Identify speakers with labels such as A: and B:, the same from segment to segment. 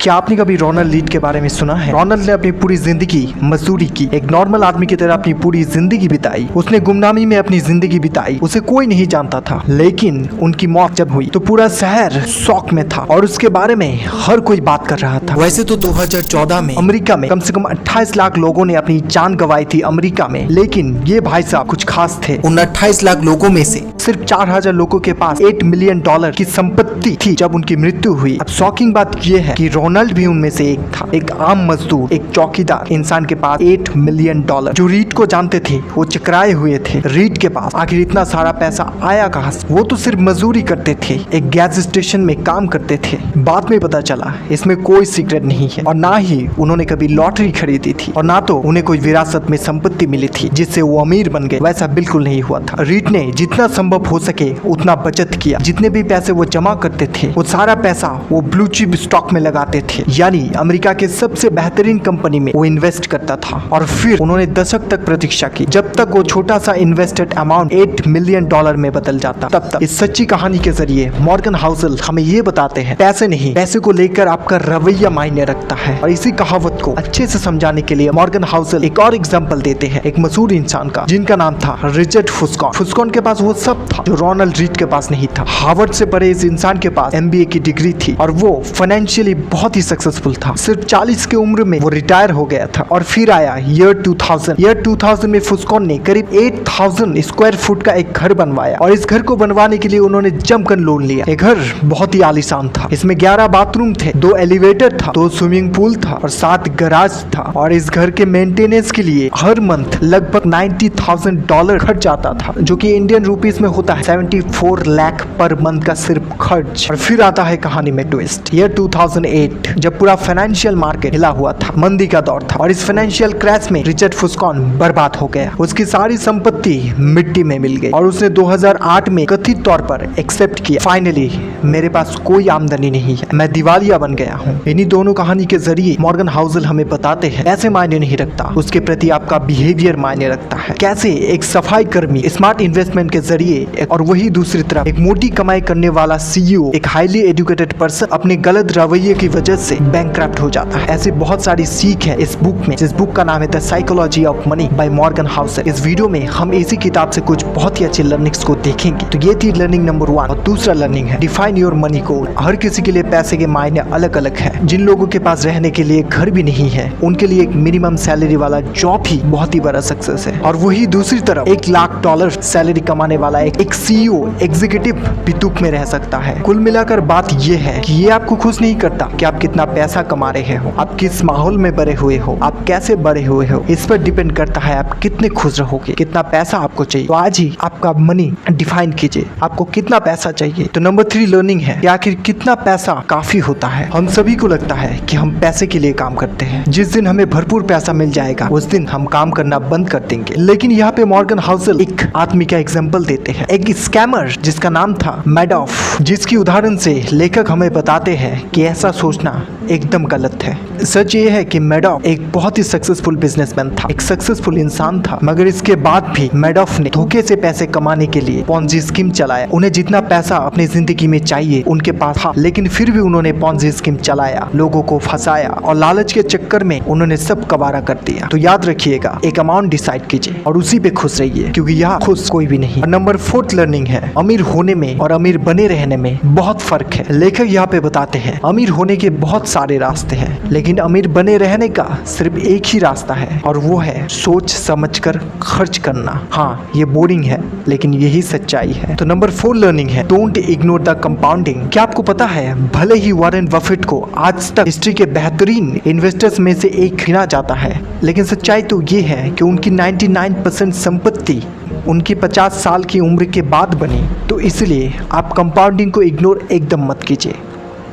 A: क्या आपने कभी रोनाल्ड रीड के बारे में सुना है? रोनाल्ड ने अपनी पूरी जिंदगी मजदूरी की, एक नॉर्मल आदमी की तरह अपनी पूरी जिंदगी बिताई। उसने गुमनामी में अपनी जिंदगी बिताई, उसे कोई नहीं जानता था। लेकिन उनकी मौत जब हुई तो पूरा शहर शौक में था और उसके बारे में हर कोई बात कर रहा था। वैसे तो 2014 में अमेरिका में कम से कम 28 लाख लोगों ने अपनी जान गंवाई थी अमेरिका में, लेकिन ये भाई साहब कुछ खास थे। उन 28 लाख लोगों में से सिर्फ 4000 लोगों के पास $8 मिलियन की संपत्ति थी जब उनकी मृत्यु हुई। अब शॉकिंग बात यह है कि रोनाल्ड भी उनमें से एक था, एक आम मजदूर, एक चौकीदार इंसान के पास $8 मिलियन। जो रीड को जानते थे वो चकराए हुए थे। रीड के पास आखिर इतना सारा पैसा आया कहां से? वो तो सिर्फ मजदूरी करते थे, एक गैस स्टेशन में काम करते थे। बाद में पता चला इसमें कोई सीक्रेट नहीं है और ना ही उन्होंने कभी लॉटरी खरीदी थी और ना तो उन्हें कोई विरासत में संपत्ति मिली थी जिससे वो अमीर बन गए। वैसा बिल्कुल नहीं हुआ था। रीड ने जितना संभव हो सके उतना बचत किया। जितने भी पैसे वो जमा करते थे वो सारा पैसा वो ब्लू चिप स्टॉक में लगाते थे, यानी अमेरिका के सबसे बेहतरीन कंपनी में वो इन्वेस्ट करता था। और फिर उन्होंने दशक तक प्रतीक्षा की जब तक वो छोटा सा इन्वेस्टेड अमाउंट $8 मिलियन में बदल जाता। तब तक इस सच्ची कहानी के जरिए मॉर्गन हाउसल हमें ये बताते हैं पैसे नहीं, पैसे को लेकर आपका रवैया मायने रखता है। और इसी कहावत को अच्छे से समझाने के लिए मॉर्गन हाउसल एक और एग्जाम्पल देते हैं एक मशहूर इंसान का जिनका नाम था रिचर्ड फुस्कॉन। फुस्कॉन के पास वो सब था जो रोनाल्ड रीड के पास नहीं था। हार्वर्ड से पढ़े इस इंसान के पास MBA की डिग्री थी और वो फाइनेंशियली बहुत ही सक्सेसफुल था। सिर्फ 40 की उम्र में वो रिटायर हो गया था। और फिर आया ईयर 2000 में फुस्कॉन ने करीब 8000 स्क्वायर फुट का एक घर बनवाया और इस घर को बनवाने के लिए उन्होंने जमकर लोन लिया। ये घर बहुत ही आलीशान था। इसमें 11 बाथरूम थे, 2 एलिवेटर था, 2 स्विमिंग पूल था और 7 गराज था। और इस घर के मेंटेनेंस के लिए हर मंथ लगभग $90,000 खर्च आता था, जो कि इंडियन रुपीस में होता है 74 लाख पर मंथ का सिर्फ खर्च। और फिर आता है कहानी में ट्विस्ट। ईयर 2008 जब पूरा फाइनेंशियल मार्केट हिला हुआ था, मंदी का दौर था और इस फाइनेंशियल क्रैश में रिचर्ड फुस्कॉन बर्बाद हो गया। उसकी सारी संपत्ति मिट्टी में मिल गई और उसने 2008 में कथित तौर पर एक्सेप्ट किया, फाइनली मेरे पास कोई आमदनी नहीं है, मैं दिवालिया बन गया हूँ। इन्हीं दोनों कहानी के जरिए मॉर्गन हाउसल हमें बताते हैं पैसे मायने नहीं रखता, उसके प्रति आपका बिहेवियर मायने रखता है। कैसे एक सफाई कर्मी स्मार्ट इन्वेस्टमेंट के जरिए और वही दूसरी तरफ एक मोटी कमाई करने वाला CEO, एक हाईली एजुकेटेड पर्सन अपने गलत रवैये की वजह से बैंकक्रप्ट हो जाता है। ऐसी बहुत सारी सीख है इस बुक में, जिस बुक का नाम है the psychology of money by Morgan Housel. इस वीडियो में हम इसी किताब से कुछ बहुत ही अच्छी लर्निंग्स को देखेंगे। तो ये थी लर्निंग नंबर 1 और दूसरा लर्निंग है डिफाइन योर मनी गोल। हर किसी के लिए पैसे के मायने अलग अलग है। जिन लोगों के पास रहने के लिए घर भी नहीं है उनके लिए एक मिनिमम सैलरी वाला जॉब ही बहुत ही बड़ा सक्सेस है। और वही दूसरी तरफ $1 लाख सैलरी कमाने वाला एक CEO एग्जीक्यूटिव भी दुख में रह सकता है। कुल मिलाकर बात ये है कि ये आपको खुश नहीं करता कि आप कितना पैसा कमा रहे हो, आप किस माहौल में बड़े हुए हो, आप कैसे बड़े हुए हो, इस पर डिपेंड करता है आप कितने खुश रहोगे, कितना पैसा आपको चाहिए। तो आज ही आपका मनी डिफाइन कीजिए, आपको कितना पैसा चाहिए। तो नंबर 3 लर्निंग है कि आखिर कितना पैसा काफी होता है। हम सभी को लगता है कि हम पैसे के लिए काम करते हैं, जिस दिन हमें भरपूर पैसा मिल जाएगा उस दिन हम काम करना बंद कर देंगे। लेकिन यहाँ पे मॉर्गन हाउसल एक आदमी का एग्जाम्पल देते हैं, एक स्कैमर जिसका नाम था मैडॉफ, जिसकी उदाहरण से लेखक हमें बताते हैं कि ऐसा सोचना एकदम गलत है। सच ये है कि मैडॉफ एक बहुत ही सक्सेसफुल बिजनेसमैन था, एक सक्सेसफुल इंसान था, मगर इसके बाद भी मैडॉफ ने धोखे से पैसे कमाने के लिए पॉन्जी स्कीम चलाया। उन्हें जितना पैसा अपनी जिंदगी में चाहिए उनके पास था, लेकिन फिर भी उन्होंने पॉन्जी स्कीम चलाया, लोगों को फंसाया और लालच के चक्कर में उन्होंने सब कबारा कर दिया। तो याद रखिएगा, एक अमाउंट डिसाइड कीजिए और उसी पे खुश रहिए, क्योंकि यहाँ खुश कोई भी नहीं। और नंबर 4 लर्निंग है अमीर होने में और अमीर बने रहने में बहुत फर्क है। लेखक यहाँ पे बताते हैं अमीर होने के बहुत सारे रास्ते हैं, लेकिन अमीर बने रहने का सिर्फ एक ही रास्ता है और वो है सोच समझकर खर्च करना। हाँ, ये बोरिंग है लेकिन यही सच्चाई है। तो नंबर 4 लर्निंग है डोंट इग्नोर द कंपाउंडिंग। क्या आपको पता है भले ही वॉरेन बफेट को आज तक हिस्ट्री के बेहतरीन इन्वेस्टर्स में से एक गिना जाता है, लेकिन सच्चाई तो ये है कि उनकी 99% संपत्ति उनकी 50 साल की उम्र के बाद बनी। तो इसलिए आप कंपाउंडिंग को इग्नोर एकदम मत कीजिए।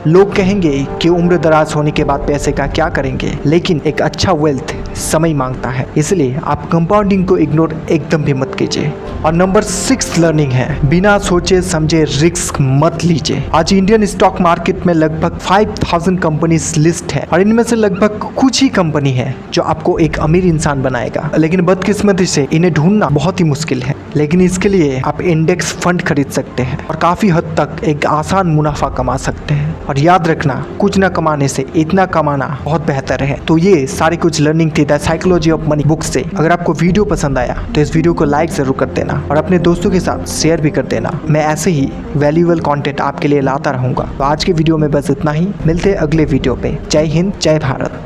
A: लोग कहेंगे कि उम्र दराज होने के बाद पैसे का क्या करेंगे, लेकिन एक अच्छा वेल्थ समय मांगता है, इसलिए आप कंपाउंडिंग को इग्नोर एकदम भी मत कीजिए। और नंबर 6 लर्निंग है, बिना सोचे समझे रिस्क मत लीजिए। आज इंडियन स्टॉक मार्केट में लगभग 5000 कंपनीज लिस्ट है और इनमें से लगभग कुछ ही कंपनी है जो आपको एक अमीर इंसान बनाएगा, लेकिन बदकिस्मती से इन्हें ढूंढना बहुत ही मुश्किल है। लेकिन इसके लिए आप इंडेक्स फंड खरीद सकते हैं और काफी हद तक एक आसान मुनाफा कमा सकते हैं। और याद रखना, कुछ न कमाने से इतना कमाना बहुत बेहतर है। तो ये सारी कुछ लर्निंग थी the psychology of money book से। अगर आपको वीडियो पसंद आया तो इस वीडियो को लाइक जरूर कर देना और अपने दोस्तों के साथ शेयर भी कर देना। मैं ऐसे ही वैल्यूएबल कंटेंट आपके लिए लाता रहूंगा। तो आज के वीडियो में बस इतना ही, मिलते हैं अगले वीडियो पे। जय हिंद, जय भारत।